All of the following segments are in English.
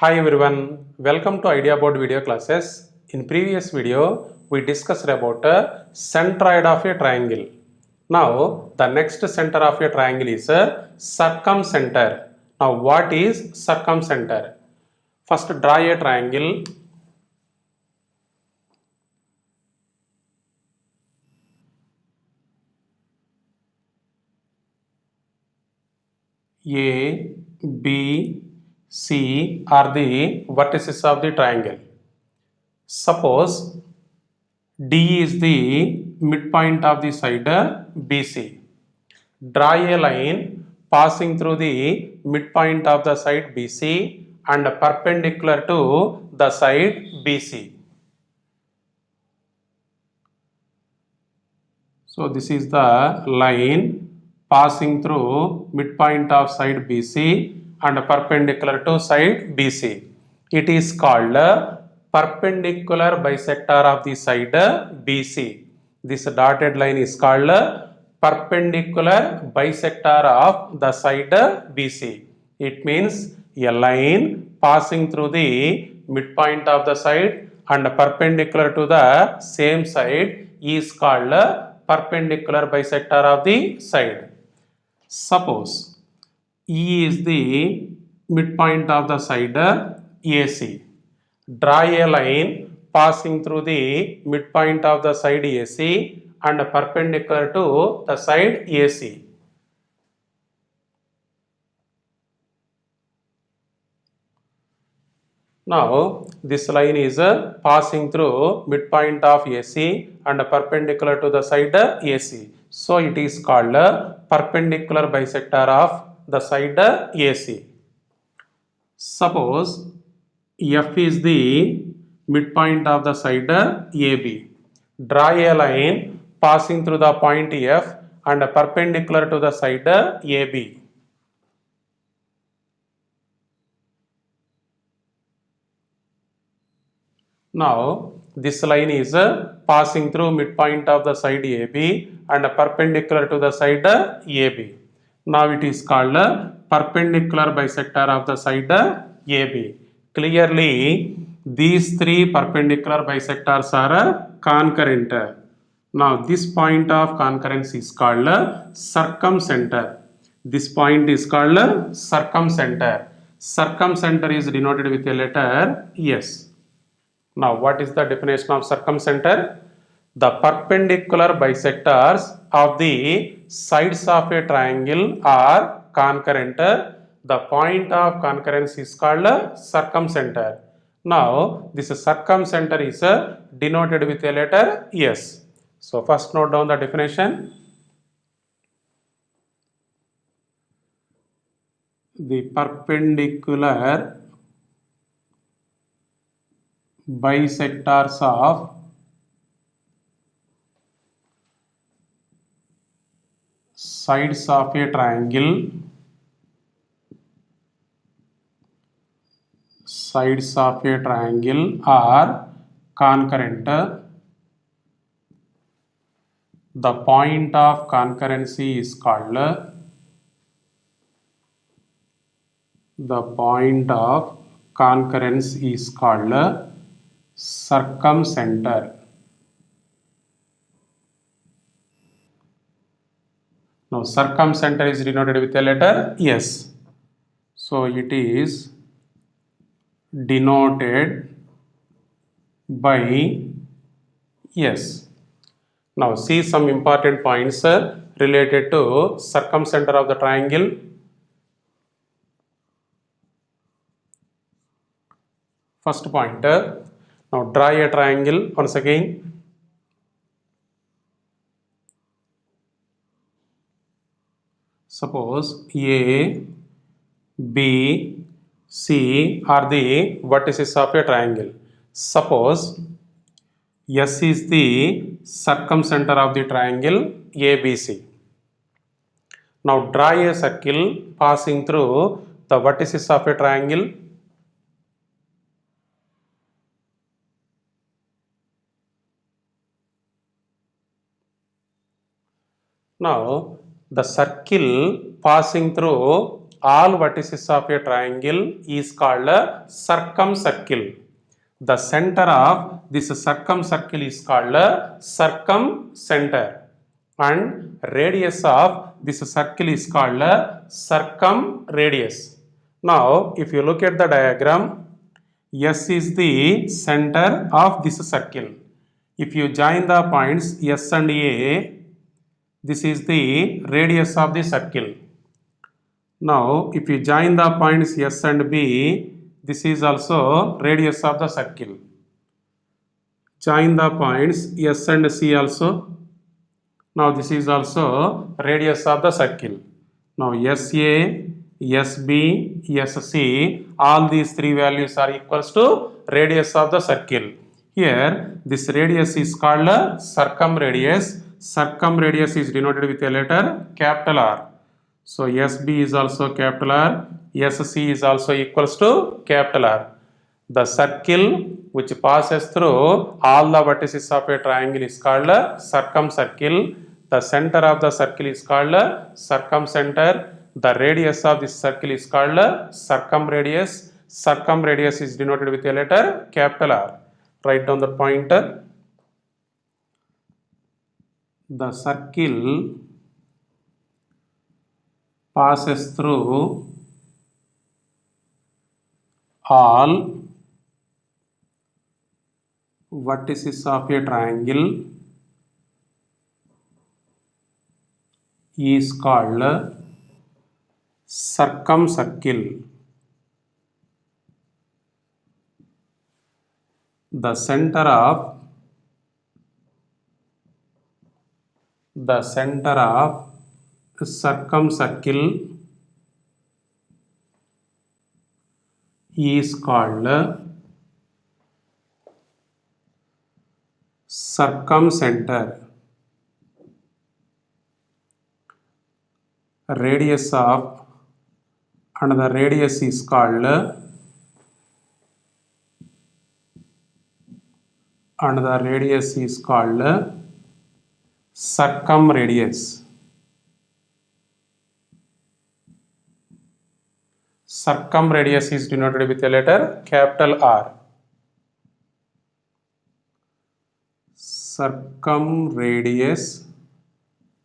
Hi everyone, welcome to Idea Board video classes. In previous video, we discussed about a centroid of a triangle. Now, the next center of a triangle is a circumcenter. Now, what is circumcenter? First, draw a triangle. A, B, C are the vertices of the triangle. Suppose D is the midpoint of the side BC. Draw a line passing through the midpoint of the side BC and perpendicular to the side BC. So this is the line passing through midpoint of side BC and perpendicular to side BC. It is called perpendicular bisector of the side BC. This dotted line is called perpendicular bisector of the side BC. It means a line passing through the midpoint of the side and perpendicular to the same side is called perpendicular bisector of the side. Suppose E is the midpoint of the side AC. Draw a line passing through the midpoint of the side AC and perpendicular to the side AC. Now, this line is passing through midpoint of AC and perpendicular to the side AC. So, it is called perpendicular bisector of the side AC. Suppose F is the midpoint of the side AB. Draw a line passing through the point F and perpendicular to the side AB. Now, this line is passing through midpoint of the side AB and perpendicular to the side AB. Now, it is called perpendicular bisector of the side AB. Clearly, these three perpendicular bisectors are concurrent. Now, this point of concurrence is called circumcenter. This point is called circumcenter. Circumcenter is denoted with a letter S. Now, what is the definition of circumcenter? The perpendicular bisectors of the sides of a triangle are concurrent. The point of concurrence is called circumcenter. Now, this circumcenter is denoted with a letter S. So, first note down the definition. The perpendicular bisectors of sides of a triangle are concurrent. The point of concurrency is called circumcenter. Now, circumcenter is denoted with a letter S. So, it is denoted by S. Now, see some important points related to circumcenter of the triangle. First point, now draw a triangle once again. Suppose A, B, C are the vertices of a triangle. Suppose S is the circumcenter of the triangle ABC. Now draw a circle passing through the vertices of a triangle. Now the circle passing through all vertices of a triangle is called a circumcircle. The center of this circumcircle is called a circumcenter, and radius of this circle is called a circumradius. Now if you look at the diagram, S is the center of this circle. If you join the points S and A, this is the radius of the circle. Now if you join the points S and B, this is also radius of the circle. Join the points S and C also. Now this is also radius of the circle. Now SA, SB, SC, all these three values are equals to radius of the circle. Here this radius is called a circumradius. Circumradius is denoted with a letter capital R. So SB is also capital R, SC is also equals to capital R. The circle which passes through all the vertices of a triangle is called a circumcircle. The center of the circle is called a circumcenter. The radius of this circle is called a circumradius. Circumradius is denoted with a letter capital R. Write down the pointer. The circle passes through all vertices of a triangle is called circumcircle. The center of circumcircle is called circumcenter. Radius of another radius is called circumradius. Circumradius is denoted with a letter capital R. Circumradius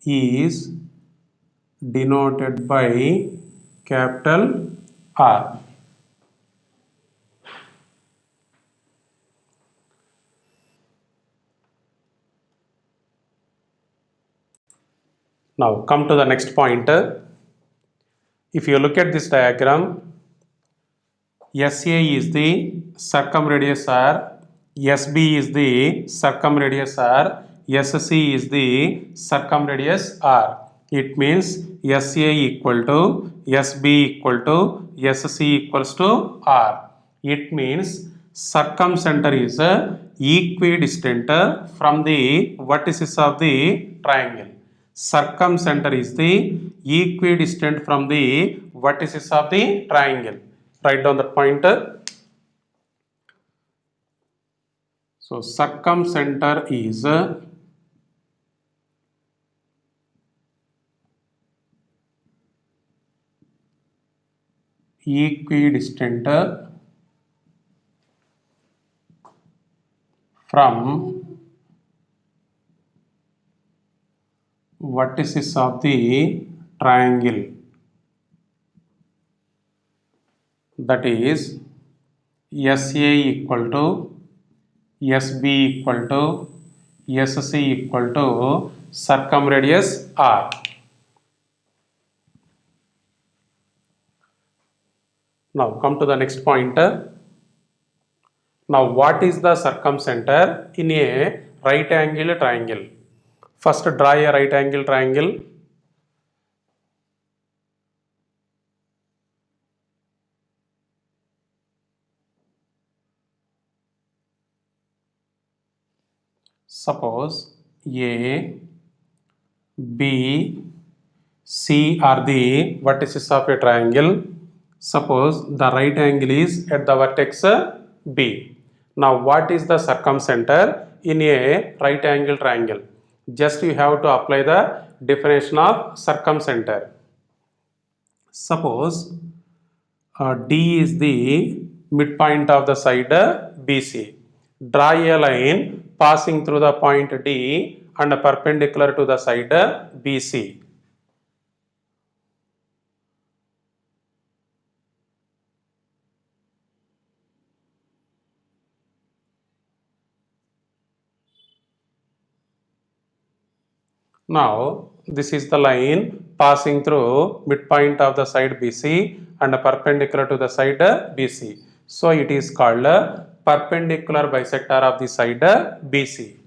is denoted by capital R. Now come to the next pointer. If you look at this diagram, SA is the circumradius R, SB is the circumradius R, SC is the circumradius R. It means SA equal to SB equal to SC equals to R. It means circumcenter is equidistant from the vertices of the triangle. Circumcenter is the equidistant from the vertices of the triangle. Write down the pointer. So circumcenter is equidistant from vertices of the triangle. That is SA equal to SB equal to SC equal to circumradius R. Now come to the next pointer. Now what is the circumcenter in a right angle triangle? First draw a right angle triangle. Suppose A, B, C are the vertices of a triangle. Suppose the right angle is at the vertex B. Now what is the circumcenter in a right angle triangle? Just you have to apply the definition of circumcenter. Suppose D is the midpoint of the side BC. Draw a line passing through the point D and perpendicular to the side BC. Now, this is the line passing through midpoint of the side BC and perpendicular to the side BC. So, it is called perpendicular bisector of the side BC.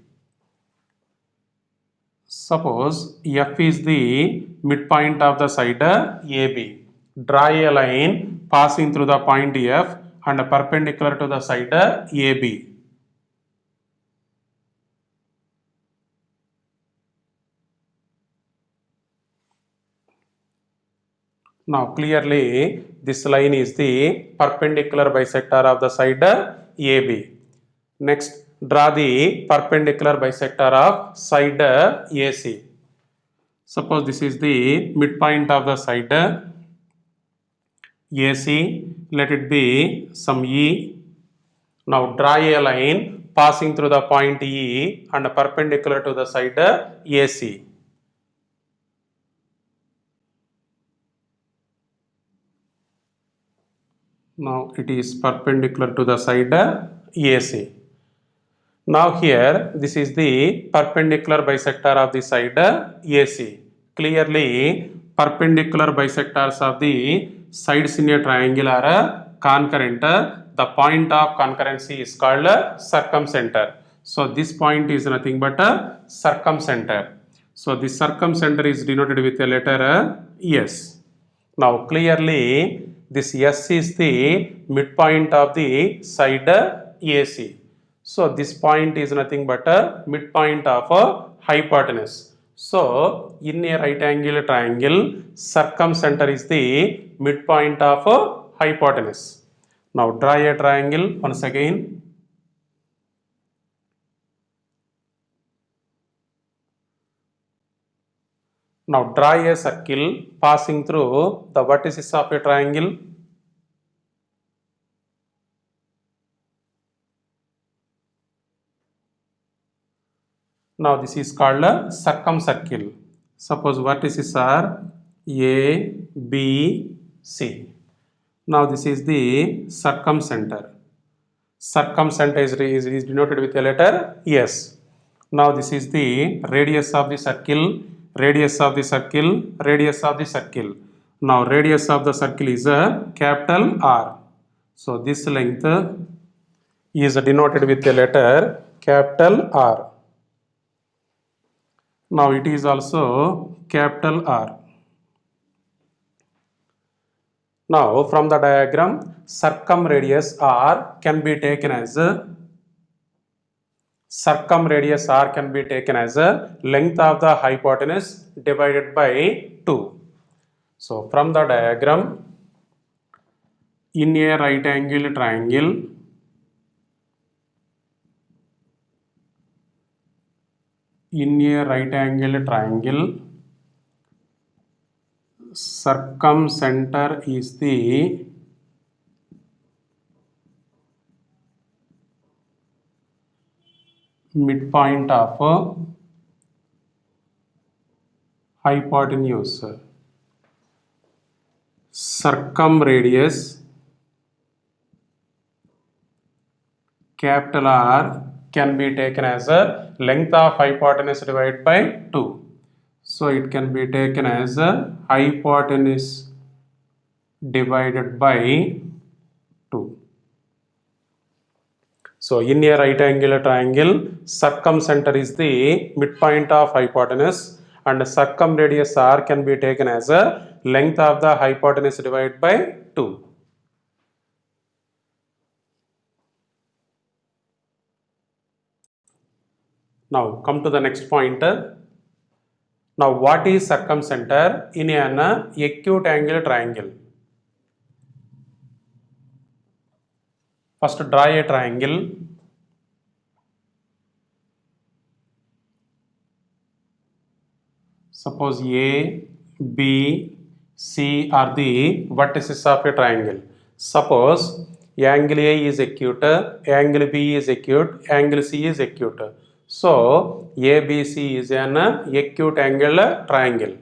Suppose F is the midpoint of the side AB. Draw a line passing through the point F and perpendicular to the side AB. Now clearly this line is the perpendicular bisector of the side AB. Next, draw the perpendicular bisector of side AC. Suppose this is the midpoint of the side AC. Let it be some E. Now draw a line passing through the point E and perpendicular to the side AC. Now it is perpendicular to the side AC. Now here this is the perpendicular bisector of the side AC. Clearly perpendicular bisectors of the sides in a triangle are concurrent. The point of concurrency is called circumcenter. So this point is nothing but a circumcenter. So this circumcenter is denoted with a letter S. Now clearly this S is the midpoint of the side AC. So this point is nothing but a midpoint of a hypotenuse. So in a right angle triangle, circumcenter is the midpoint of a hypotenuse. Now draw a triangle once again. Now draw a circle passing through the vertices of a triangle. Now this is called a circumcircle. Suppose vertices are A, B, C. Now this is the circumcenter. Circumcenter is denoted with a letter S. Now this is the radius of the circle, radius of the circle, radius of the circle. Now radius of the circle is a capital R. So this length is denoted with a letter capital R. Now it is also capital R. Now from the diagram, circumradius R can be taken as a length of the hypotenuse divided by 2. So from the diagram, in a right angle triangle, circumcenter is the midpoint of hypotenuse. Circumradius capital R can be taken as a length of hypotenuse divided by 2. So it can be taken as a hypotenuse divided by 2. So in a right angular triangle, circumcenter is the midpoint of hypotenuse and circumradius R can be taken as a length of the hypotenuse divided by 2. Now come to the next point. Now what is circumcenter in an acute angle triangle? First draw a triangle. Suppose A, B, C are the vertices of a triangle. Suppose angle A is acute, angle B is acute, angle C is acute. So ABC is an acute angle triangle.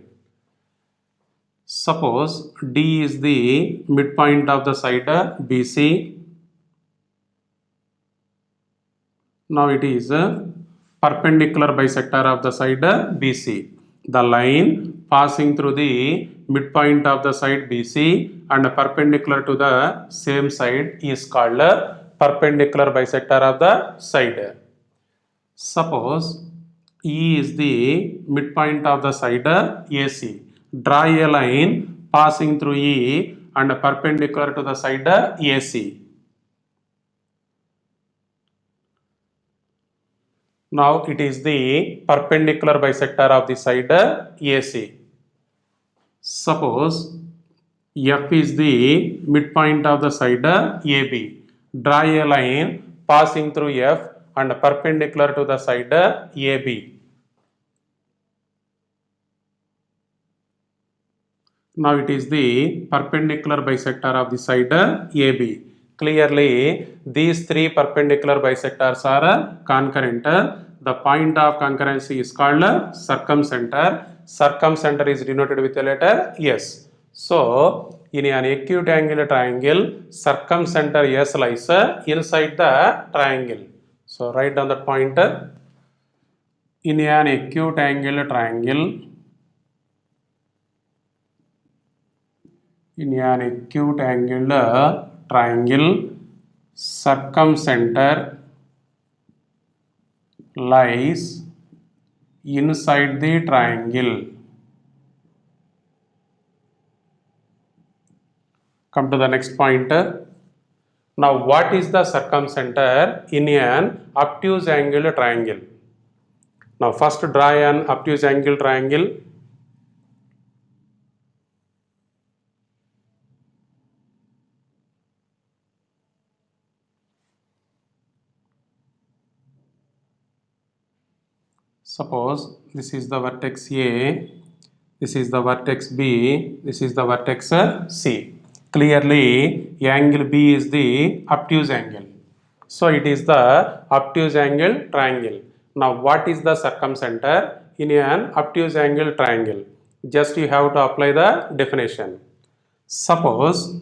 Suppose D is the midpoint of the side BC. Now it is perpendicular bisector of the side BC. The line passing through the midpoint of the side BC and perpendicular to the same side is called perpendicular bisector of the side. Suppose E is the midpoint of the side AC. Draw a line passing through E and perpendicular to the side AC. Now it is the perpendicular bisector of the side AC. Suppose F is the midpoint of the side AB. Draw a line passing through F and perpendicular to the side AB. Now it is the perpendicular bisector of the side AB. Clearly, these three perpendicular bisectors are concurrent. The point of concurrency is called circumcenter. Circumcenter is denoted with the letter S. So, in an acute angle triangle, circumcenter S lies inside the triangle. So, write down that point. In an acute angle triangle, in an acute angular triangle, circumcenter lies inside the triangle. Come to the next point. Now, what is the circumcenter in an obtuse angle triangle? Now, first draw an obtuse angle triangle. Suppose this is the vertex A, this is the vertex B, this is the vertex C. Clearly, angle B is the obtuse angle. So, it is the obtuse angle triangle. Now, what is the circumcenter in an obtuse angle triangle? Just you have to apply the definition. Suppose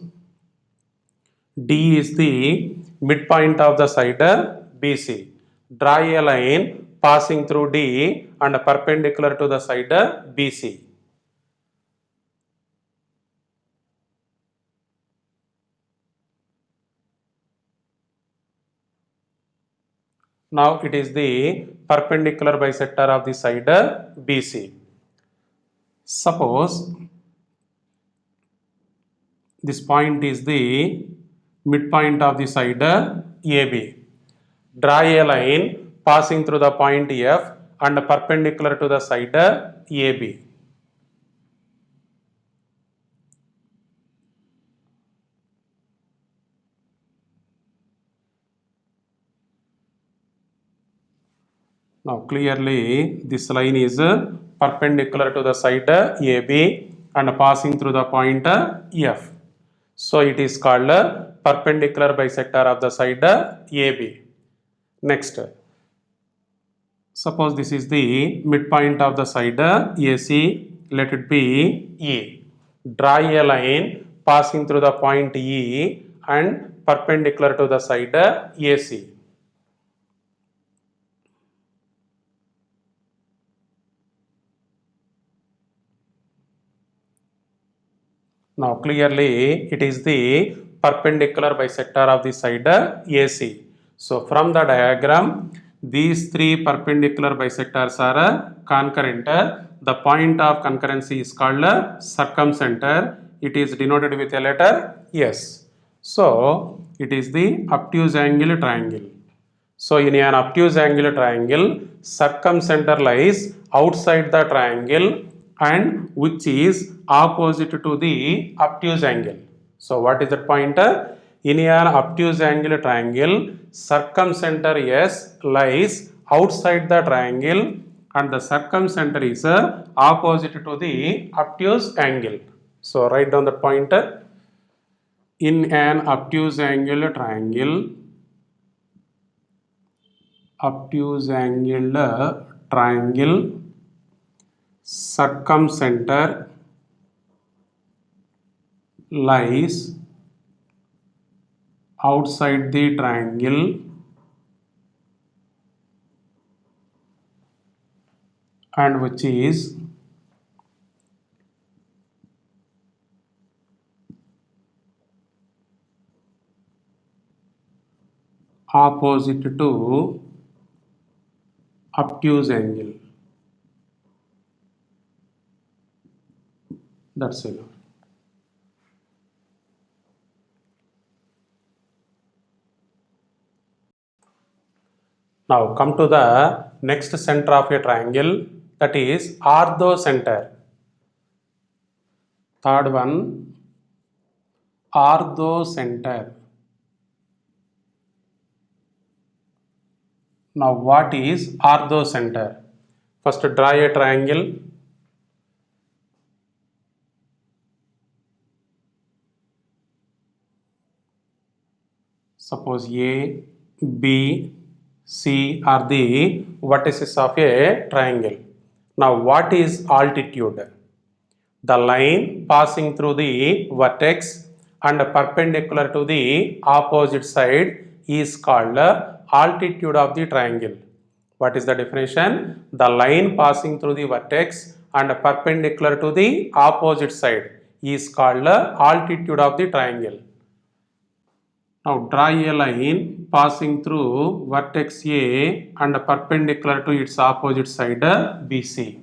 D is the midpoint of the side BC. Draw a line passing through D and perpendicular to the side BC. Now it is the perpendicular bisector of the side BC. Suppose this point is the midpoint of the side AB. Draw a line passing through the point F and perpendicular to the side AB. Now clearly this line is perpendicular to the side AB and passing through the point F. So it is called perpendicular bisector of the side AB. Next, suppose this is the midpoint of the side AC, let it be E. Draw a line passing through the point E and perpendicular to the side AC. Now clearly it is the perpendicular bisector of the side AC. So from the diagram, these three perpendicular bisectors are concurrent. The point of concurrency is called circumcenter. It is denoted with a letter S. So it is the obtuse angle triangle. So in an obtuse angle triangle, circumcenter lies outside the triangle and which is opposite to the obtuse angle. So what is that point? In an obtuse angle triangle, circumcenter S lies outside the triangle and the circumcenter is opposite to the obtuse angle. So write down the point. In an obtuse angle triangle, circumcenter lies outside the triangle and which is opposite to obtuse angle. That's enough. Now come to the next center of a triangle, that is orthocenter. Third one, orthocenter. Now what is orthocenter? First draw a triangle. Suppose A, B, C are the vertices of a triangle. Now what is altitude? The line passing through the vertex and perpendicular to the opposite side is called altitude of the triangle. What is the definition? The line passing through the vertex and perpendicular to the opposite side is called altitude of the triangle. Now draw a line passing through vertex A and perpendicular to its opposite side BC.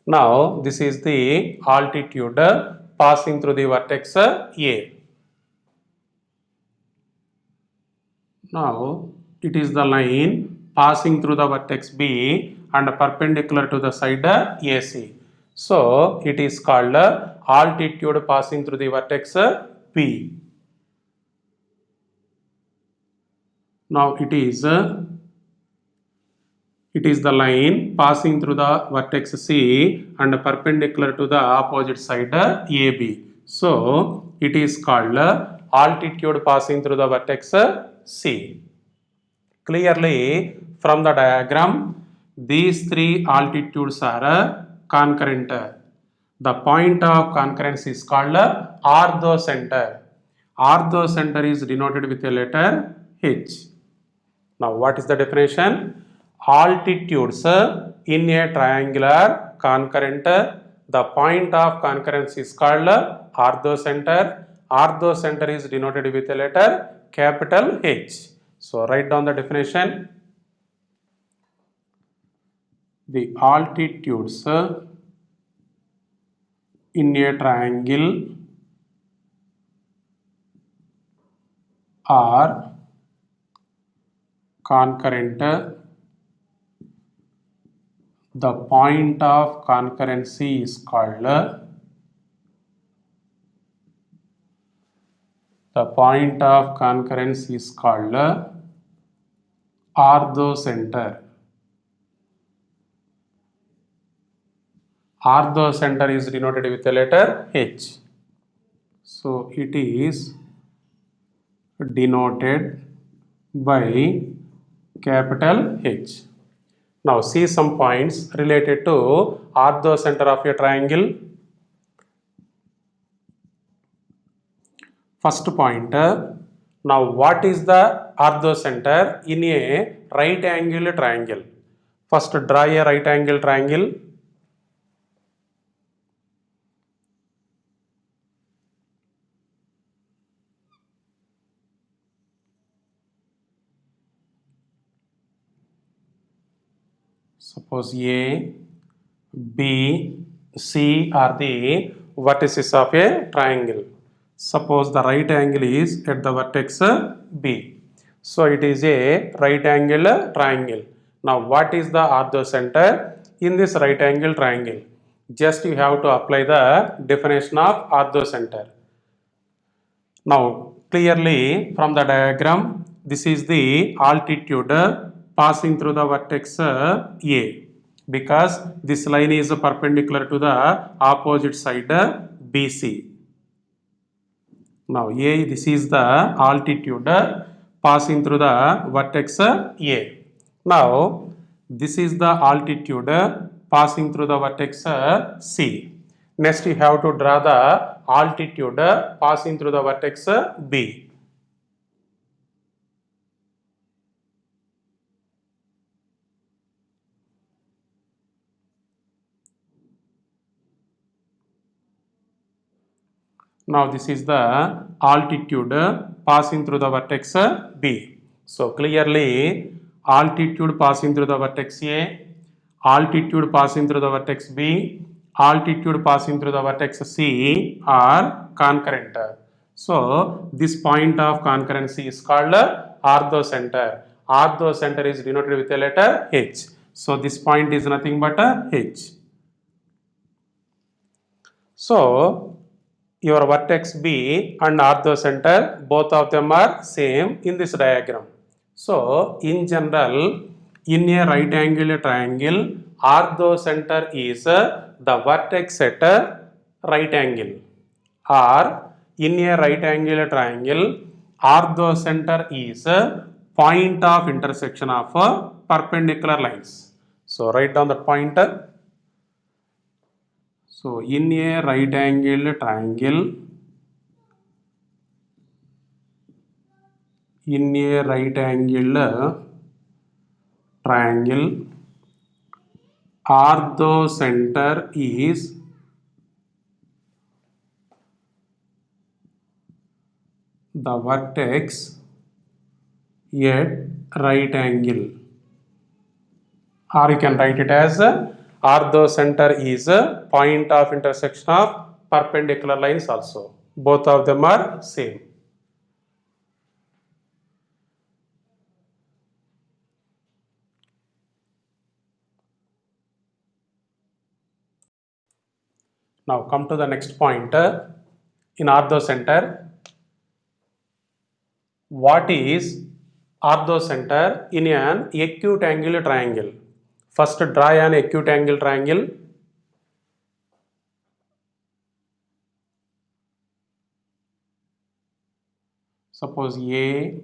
Now this is the altitude passing through the vertex A. Now it is the line passing through the vertex B and perpendicular to the side AC. So it is called altitude passing through the vertex B. Now it is the line passing through the vertex C and perpendicular to the opposite side AB. So it is called altitude passing through the vertex C. Clearly from the diagram, these three altitudes are concurrent. The point of concurrence is called orthocenter. Orthocenter is denoted with a letter H. Now what is the definition? Altitudes in a triangular concurrent, the point of concurrence is called orthocenter. Orthocenter is denoted with a letter capital H. So write down the definition. The altitudes in a triangle are concurrent. The point of concurrency is called orthocenter. Orthocenter is denoted with the letter H. So it is denoted by capital H. Now see some points related to orthocenter of a triangle. First point, now what is the orthocenter in a right angle triangle? First draw a right angle triangle. Suppose A, B, C are the vertices of a triangle. Suppose the right angle is at the vertex B. So it is a right angle triangle. Now what is the orthocenter in this right angle triangle? Just you have to apply the definition of orthocenter. Now clearly from the diagram, this is the altitude passing through the vertex A, because this line is perpendicular to the opposite side BC. Now A, this is the altitude passing through the vertex A. Now this is the altitude passing through the vertex C. Next you have to draw the altitude passing through the vertex B. Now this is the altitude passing through the vertex B. So clearly altitude passing through the vertex A, altitude passing through the vertex B, altitude passing through the vertex C are concurrent. So this point of concurrency is called orthocenter. Orthocenter is denoted with a letter H. So this point is nothing but a H. So your vertex B and orthocenter, both of them are same in this diagram. So in general, in a right angle triangle, orthocenter is the vertex at a right angle, or in a right angle triangle, orthocenter is a point of intersection of perpendicular lines. So write down the pointer. So in a right angle triangle, in a right angle triangle, orthocenter is the vertex at right angle, or you can write it as orthocenter is a point of intersection of perpendicular lines also. Both of them are same. Now come to the next point. In orthocenter, what is orthocenter in an acute angle triangle? First draw an acute angle triangle. Suppose A,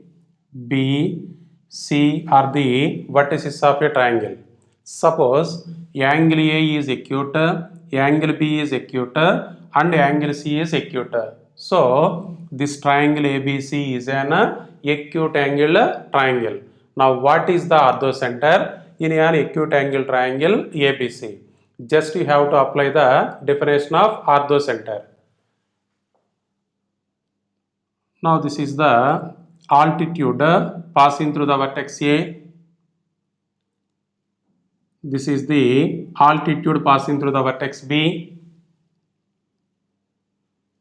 B, C are the vertices of a triangle. Suppose angle A is acute, angle B is acute, and angle C is acute. So this triangle ABC is an acute angle triangle. Now what is the orthocenter in an acute angle triangle ABC? Just you have to apply the definition of orthocenter. Now this is the altitude passing through the vertex A. This is the altitude passing through the vertex B.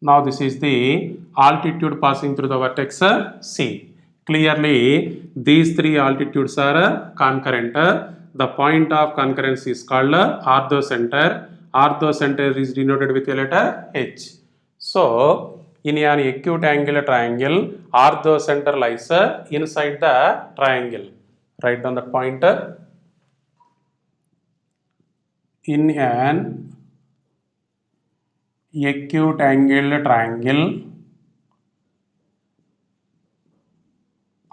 Now this is the altitude passing through the vertex C. Clearly these three altitudes are concurrent. The point of concurrence is called orthocenter. Orthocenter is denoted with a letter H. So in an acute angle triangle, orthocenter lies inside the triangle. Write down the pointer. In an acute angle triangle,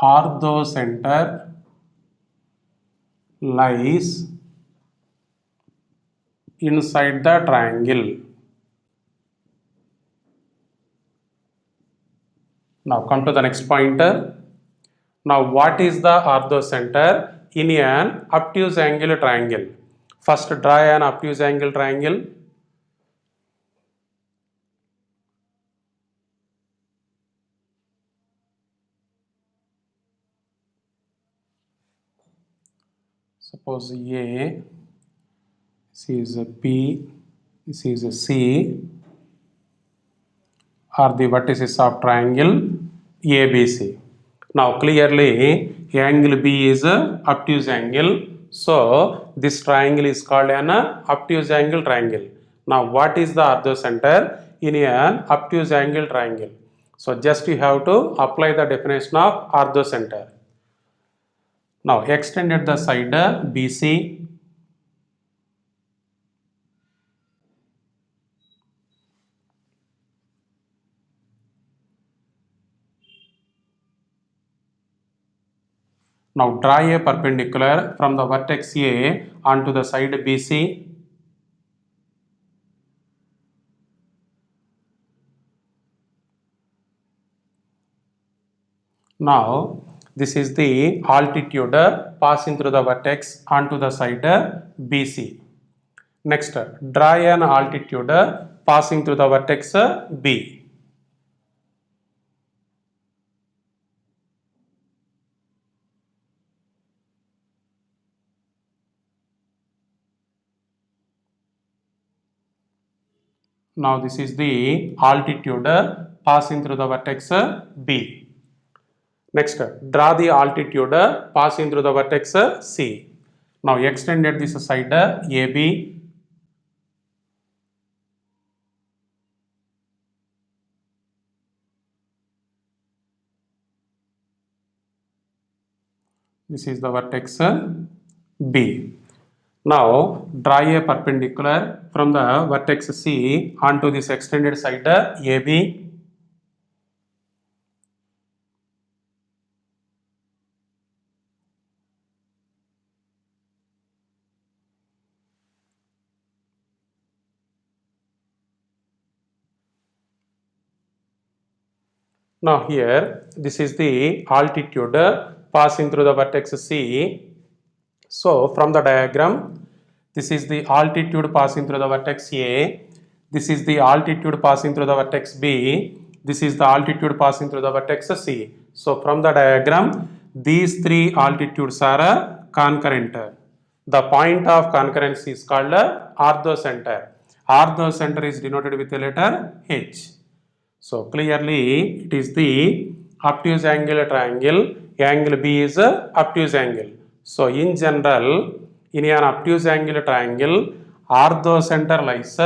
orthocenter lies inside the triangle. Now come to the next pointer. Now what is the orthocenter in an obtuse angle triangle? First draw an obtuse angle triangle. Suppose A, this is a B, this is a C, are the vertices of triangle ABC. Now clearly angle B is a obtuse angle. So this triangle is called an obtuse angle triangle. Now what is the orthocenter in an obtuse angle triangle? So just you have to apply the definition of orthocenter. Now extend at the side BC. Now draw a perpendicular from the vertex A onto the side BC. Now this is the altitude passing through the vertex onto the side BC. Next, draw an altitude passing through the vertex B. Now this is the altitude passing through the vertex B. Next, draw the altitude passing through the vertex C. Now extend at this side AB. This is the vertex B. Now draw a perpendicular from the vertex C onto this extended side AB. Now here this is the altitude passing through the vertex C. So from the diagram, this is the altitude passing through the vertex A, this is the altitude passing through the vertex B, this is the altitude passing through the vertex C. So from the diagram, these three altitudes are concurrent. The point of concurrence is called orthocenter. Orthocenter is denoted with the letter H. So clearly it is the obtuse angle triangle, angle B is obtuse angle. So in general, in an obtuse angle triangle, orthocenter lies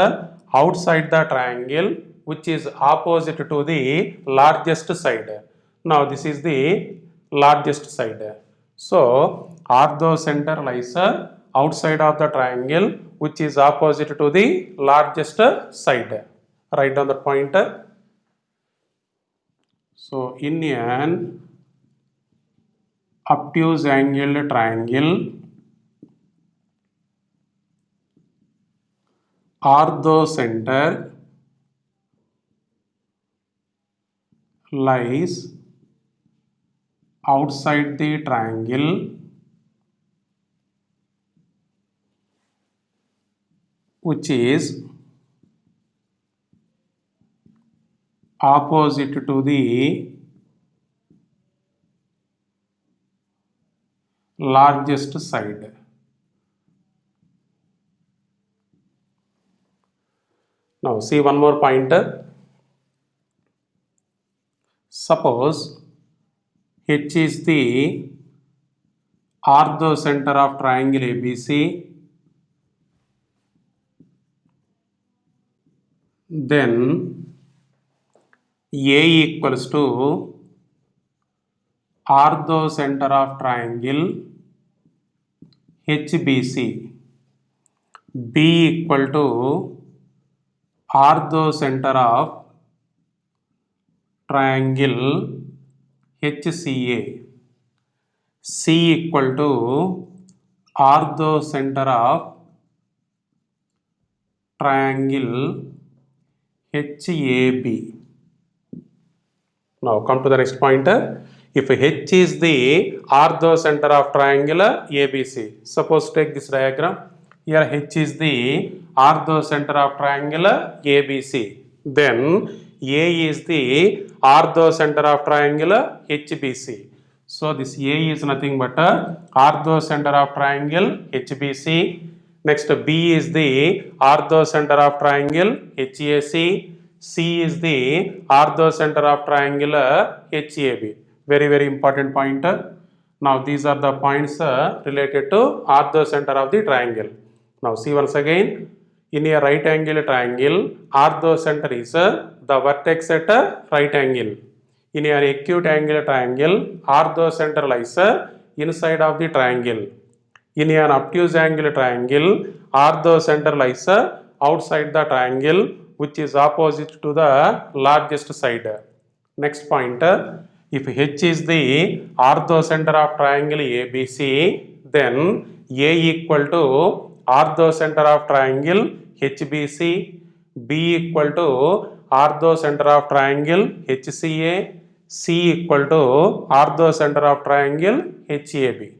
outside the triangle which is opposite to the largest side. Now this is the largest side. So orthocenter lies outside of the triangle which is opposite to the largest side. Write down the point. So in an obtuse angled triangle, orthocenter lies outside the triangle which is opposite to the largest side. Now see one more pointer. Suppose H is the orthocenter of triangle ABC, then A equals to orthocenter of triangle HBC, B equal to orthocenter of triangle HCA, C equal to orthocenter of triangle HAB. Now come to the next pointer. If H is the orthocenter of triangle ABC, suppose take this diagram. Here H is the orthocenter of triangle ABC. Then A is the orthocenter of triangle HBC. So this A is nothing but orthocenter of triangle HBC. Next B is the orthocenter of triangle HAC. C is the orthocenter of triangle HAB. Very important pointer. Now these are the points related to orthocenter of the triangle. Now see once again, in a right angle triangle, orthocenter is the vertex at right angle. In an acute angle triangle, orthocenter lies inside of the triangle. In an obtuse angle triangle, orthocenter lies outside the triangle which is opposite to the largest side. Next pointer, If H is the orthocenter of triangle ABC, then A equal to orthocenter of triangle HBC, B equal to orthocenter of triangle HCA, C equal to orthocenter of triangle HAB.